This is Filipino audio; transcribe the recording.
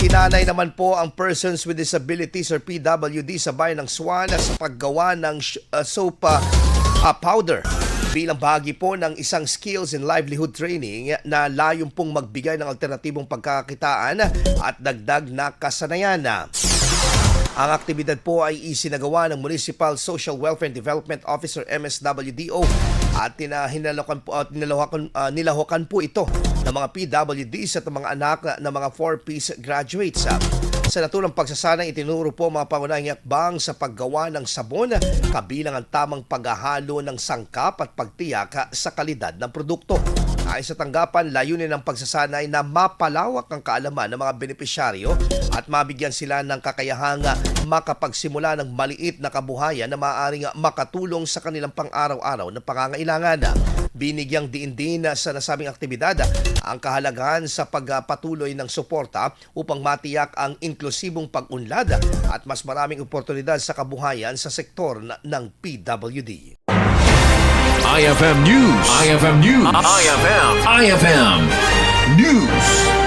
Sinanay naman po ang Persons with Disabilities or PWD sa bayan ng Suan sa paggawa ng soap powder bilang bahagi po ng isang skills and livelihood training na layong pong magbigay ng alternatibong pagkakakitaan at dagdag na kasanayan. Ang aktibidad po ay isinagawa ng Municipal Social Welfare and Development Officer MSWDO at nilahukan po ito ng mga PWDs at mga anak ng mga 4-piece graduates. Sa naturang pagsasanay, itinuro po mga pangunahing hakbang sa paggawa ng sabon, kabilang ang tamang paghahalo ng sangkap at pagtiyak sa kalidad ng produkto. Ayon sa tanggapan, layunin ng pagsasanay na mapalawak ang kaalaman ng mga benepisyaryo at mabigyan sila ng kakayahang makapagsimula ng maliit na kabuhayan na maaaring makatulong sa kanilang pang-araw-araw na pangangailangan. Binigyang diin din sa nasabing aktibidad ang kahalagahan sa pagpatuloy ng suporta upang matiyak ang inklusibong pag-unlad at mas maraming oportunidad sa kabuhayan sa sektor ng PWD. IFM News. IFM News. IFM News.